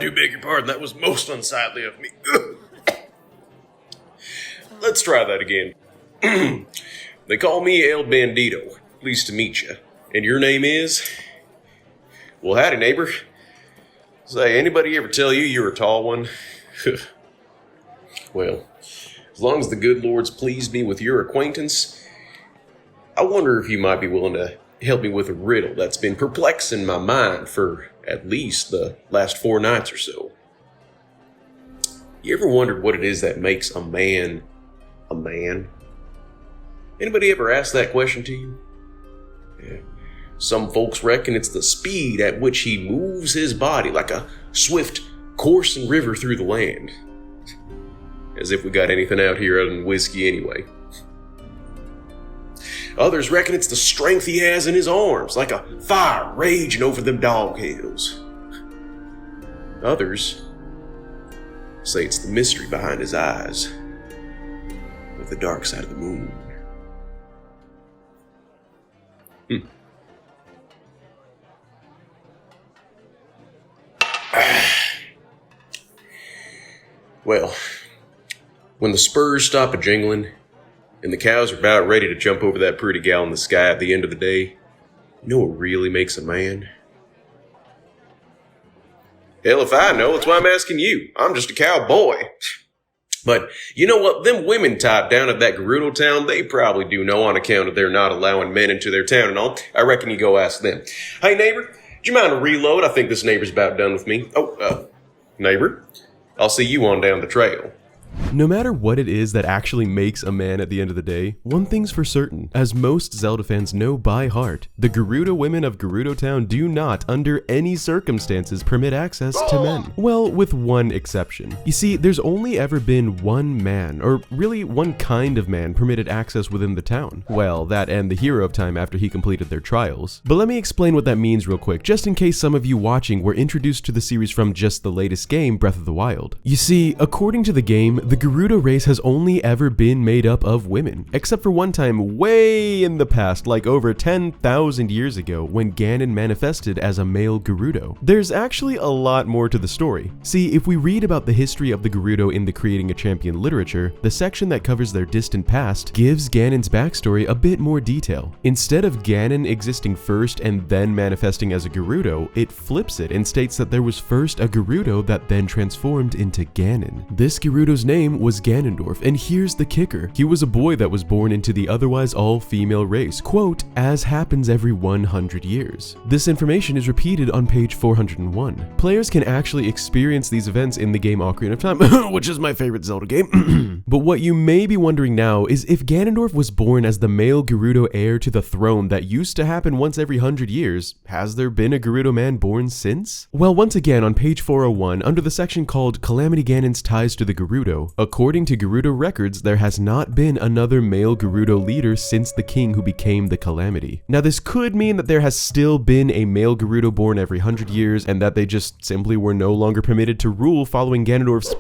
do beg your pardon, that was most unsightly of me. Let's try that again. They call me El Bandito. Pleased to meet you. And your name is? Well, howdy, neighbor. Say, anybody ever tell you you're a tall one? Well, as long as the good Lord's pleased me with your acquaintance, I wonder if you might be willing to help me with a riddle that's been perplexing my mind for at least the last 4 nights or so. You ever wondered what it is that makes a man a man? Anybody ever asked that question to you? Yeah. Some folks reckon it's the speed at which he moves his body like a swift coursing river through the land. As if we got anything out here other than whiskey anyway. Others reckon it's the strength he has in his arms, like a fire raging over them dog hills. Others say it's the mystery behind his eyes, with the dark side of the moon. Well, when the spurs stop a-jingling, and the cows are about ready to jump over that pretty gal in the sky at the end of the day, you know what really makes a man? Hell if I know, that's why I'm asking you. I'm just a cowboy. But you know what? Them women type down at that Gerudo town, they probably do know on account of their not allowing men into their town and all. I reckon you go ask them. Hey, neighbor, do you mind a reload? I think this neighbor's about done with me. Neighbor, I'll see you on down the trail. No matter what it is that actually makes a man at the end of the day, one thing's for certain, as most Zelda fans know by heart, the Gerudo women of Gerudo Town do not, under any circumstances, permit access to men. Well, with one exception. You see, there's only ever been one man, or really one kind of man, permitted access within the town. Well, that and the hero of time after he completed their trials. But let me explain what that means real quick, just in case some of you watching were introduced to the series from just the latest game, Breath of the Wild. You see, according to the game, the Gerudo race has only ever been made up of women, except for one time way in the past, like over 10,000 years ago, when Ganon manifested as a male Gerudo. There's actually a lot more to the story. See, if we read about the history of the Gerudo in the Creating a Champion literature, the section that covers their distant past gives Ganon's backstory a bit more detail. Instead of Ganon existing first and then manifesting as a Gerudo, it flips it and states that there was first a Gerudo that then transformed into Ganon. This Gerudo's name was Ganondorf, and here's the kicker. He was a boy that was born into the otherwise all-female race, quote, as happens every 100 years. This information is repeated on page 401. Players can actually experience these events in the game Ocarina of Time, which is my favorite Zelda game. But what you may be wondering now is if Ganondorf was born as the male Gerudo heir to the throne that used to happen once every 100 years, has there been a Gerudo man born since? Well, once again, on page 401, under the section called Calamity Ganon's Ties to the Gerudo, according to Gerudo records, there has not been another male Gerudo leader since the king who became the Calamity. Now, this could mean that there has still been a male Gerudo born every 100 years, and that they just simply were no longer permitted to rule following Ganondorf's,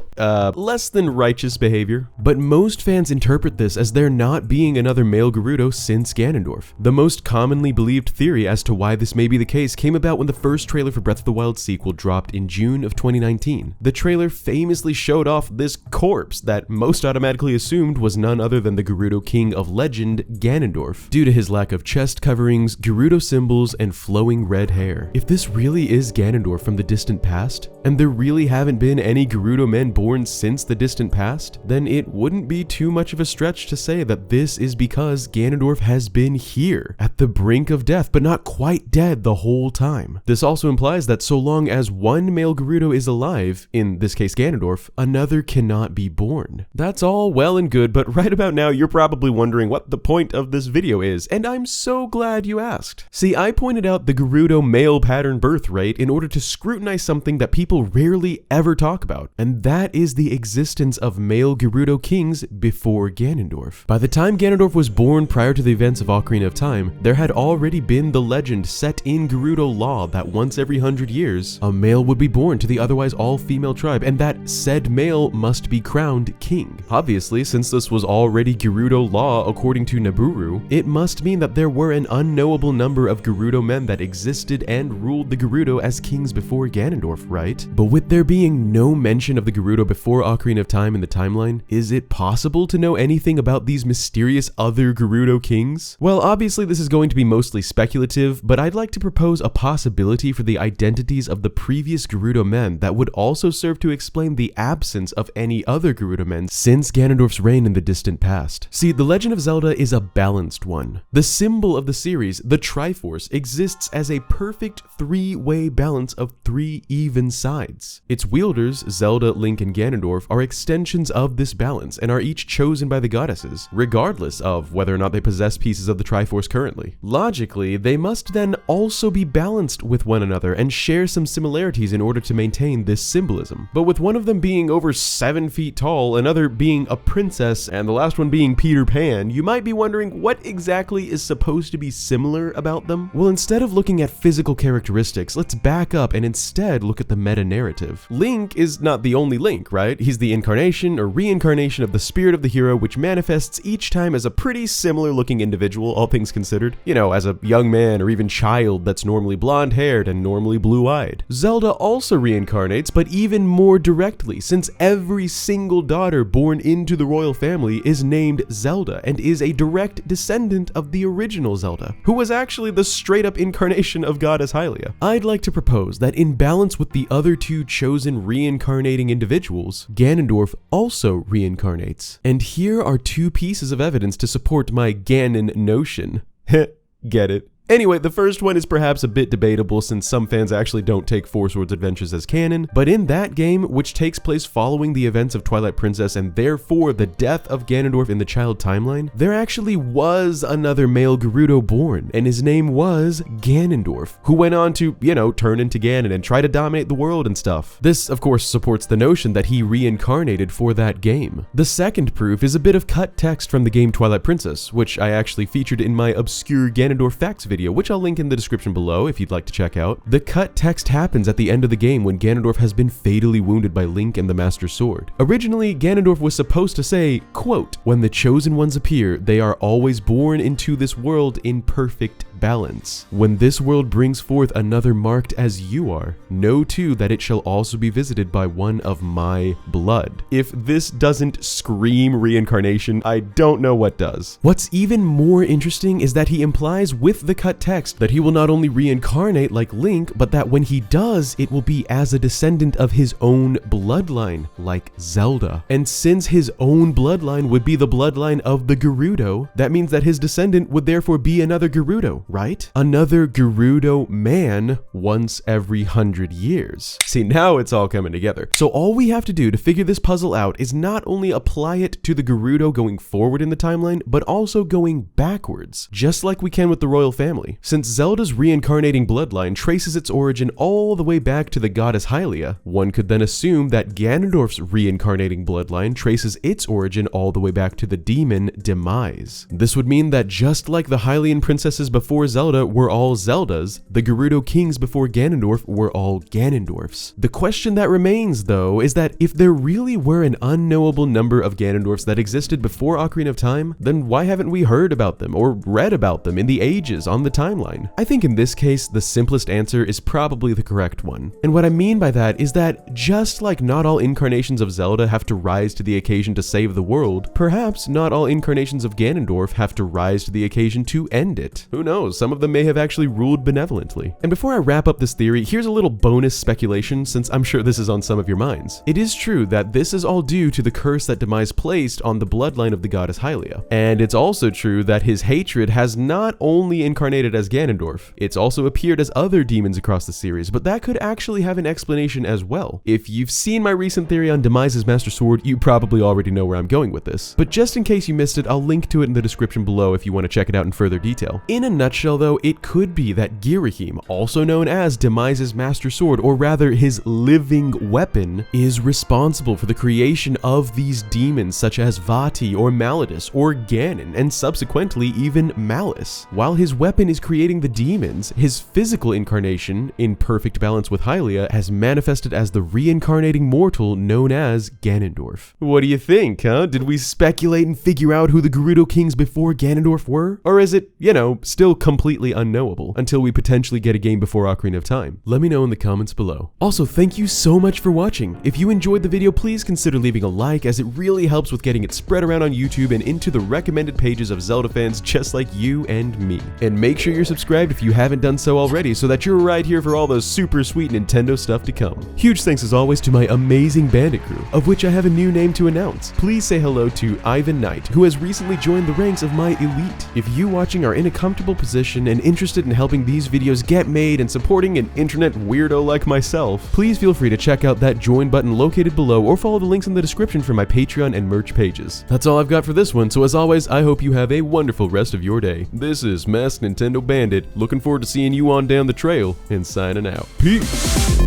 less than righteous behavior. But most fans interpret this as there not being another male Gerudo since Ganondorf. The most commonly believed theory as to why this may be the case came about when the first trailer for Breath of the Wild sequel dropped in June of 2019. The trailer famously showed off this corpse that most automatically assumed was none other than the Gerudo King of legend, Ganondorf, due to his lack of chest coverings, Gerudo symbols, and flowing red hair. If this really is Ganondorf from the distant past, and there really haven't been any Gerudo men born since the distant past, then it wouldn't be too much of a stretch to say that this is because Ganondorf has been here, at the brink of death, but not quite dead the whole time. This also implies that so long as one male Gerudo is alive, in this case Ganondorf, another cannot be born. That's all well and good, but right about now you're probably wondering what the point of this video is, and I'm so glad you asked. See, I pointed out the Gerudo male pattern birth rate in order to scrutinize something that people rarely ever talk about, and that is the existence of male Gerudo Kings before Ganondorf. By the time Ganondorf was born prior to the events of Ocarina of Time, there had already been the legend set in Gerudo law that once every 100 years, a male would be born to the otherwise all-female tribe, and that said male must be crowned king. Obviously, since this was already Gerudo law according to Naburu, it must mean that there were an unknowable number of Gerudo men that existed and ruled the Gerudo as kings before Ganondorf, right? But with there being no mention of the Gerudo before Ocarina of Time in the timeline, is it possible to know anything about these mysterious other Gerudo kings? Well, obviously this is going to be mostly speculative, but I'd like to propose a possibility for the identities of the previous Gerudo men that would also serve to explain the absence of any other Gerudo men since Ganondorf's reign in the distant past. See, the Legend of Zelda is a balanced one. The symbol of the series, the Triforce, exists as a perfect three-way balance of three even sides. Its wielders, Zelda, Link, and Ganondorf, are extensions of this balance and are each chosen by the goddesses, regardless of whether or not they possess pieces of the Triforce currently. Logically, they must then also be balanced with one another and share some similarities in order to maintain this symbolism. But with one of them being over 7 feet tall, another being a princess, and the last one being Peter Pan, you might be wondering what exactly is supposed to be similar about them? Well, instead of looking at physical characteristics, let's back up and instead look at the meta-narrative. Link is not the only Link, right? He's the incarnation or reincarnation of the spirit of the hero, which manifests each time as a pretty similar looking individual, all things considered. You know, as a young man or even child that's normally blonde-haired and normally blue-eyed. Zelda also reincarnates, but even more directly, since every single daughter born into the royal family is named Zelda and is a direct descendant of the original Zelda, who was actually the straight-up incarnation of goddess Hylia. I'd like to propose that in balance with the other two chosen reincarnating individuals, Ganondorf also reincarnates. And here are two pieces of evidence to support my ganon notion. Get it? Anyway, the first one is perhaps a bit debatable since some fans actually don't take Four Swords Adventures as canon, but in that game, which takes place following the events of Twilight Princess and therefore the death of Ganondorf in the child timeline, there actually was another male Gerudo born, and his name was Ganondorf, who went on to, you know, turn into Ganon and try to dominate the world and stuff. This, of course, supports the notion that he reincarnated for that game. The second proof is a bit of cut text from the game Twilight Princess, which I actually featured in my obscure Ganondorf facts video, which I'll link in the description below if you'd like to check out. The cut text happens at the end of the game when Ganondorf has been fatally wounded by Link and the Master Sword. Originally, Ganondorf was supposed to say, quote, "When the chosen ones appear, they are always born into this world in perfect balance. When this world brings forth another marked as you are, know too that it shall also be visited by one of my blood." If this doesn't scream reincarnation, I don't know what does. What's even more interesting is that he implies with the cut text that he will not only reincarnate like Link, but that when he does, it will be as a descendant of his own bloodline, like Zelda. And since his own bloodline would be the bloodline of the Gerudo, that means that his descendant would therefore be another Gerudo, right? Another Gerudo man once every 100 years. See, now it's all coming together. So all we have to do to figure this puzzle out is not only apply it to the Gerudo going forward in the timeline, but also going backwards, just like we can with the royal family. Since Zelda's reincarnating bloodline traces its origin all the way back to the goddess Hylia, one could then assume that Ganondorf's reincarnating bloodline traces its origin all the way back to the demon Demise. This would mean that just like the Hylian princesses before Zelda were all Zeldas, the Gerudo Kings before Ganondorf were all Ganondorfs. The question that remains, though, is that if there really were an unknowable number of Ganondorfs that existed before Ocarina of Time, then why haven't we heard about them or read about them in the ages on the timeline? I think in this case, the simplest answer is probably the correct one. And what I mean by that is that just like not all incarnations of Zelda have to rise to the occasion to save the world, perhaps not all incarnations of Ganondorf have to rise to the occasion to end it. Who knows, some of them may have actually ruled benevolently. And before I wrap up this theory, here's a little bonus speculation since I'm sure this is on some of your minds. It is true that this is all due to the curse that Demise placed on the bloodline of the goddess Hylia. And it's also true that his hatred has not only incarnated as Ganondorf, it's also appeared as other demons across the series, but that could actually have an explanation as well. If you've seen my recent theory on Demise's Master Sword, you probably already know where I'm going with this. But just in case you missed it, I'll link to it in the description below if you want to check it out in further detail. In a nutshell, nutshell though, it could be that Girahim, also known as Demise's Master Sword, or rather his living weapon, is responsible for the creation of these demons such as Vati or Malladus or Ganon, and subsequently even Malice. While his weapon is creating the demons, his physical incarnation, in perfect balance with Hylia, has manifested as the reincarnating mortal known as Ganondorf. What do you think, huh? Did we speculate and figure out who the Gerudo Kings before Ganondorf were? Or is it, you know, still completely unknowable until we potentially get a game before Ocarina of Time? Let me know in the comments below. Also, thank you so much for watching. If you enjoyed the video, please consider leaving a like, as it really helps with getting it spread around on YouTube and into the recommended pages of Zelda fans just like you and me. And make sure you're subscribed if you haven't done so already, so that you're right here for all those super sweet Nintendo stuff to come. Huge thanks as always to my amazing Bandit crew, of which I have a new name to announce. Please say hello to Ivan Knight, who has recently joined the ranks of my elite. If you watching are in a comfortable position and interested in helping these videos get made and supporting an internet weirdo like myself, please feel free to check out that join button located below, or follow the links in the description for my Patreon and merch pages. That's all I've got for this one, so as always, I hope you have a wonderful rest of your day. This is Masked Nintendo Bandit, looking forward to seeing you on down the trail, and signing out. Peace!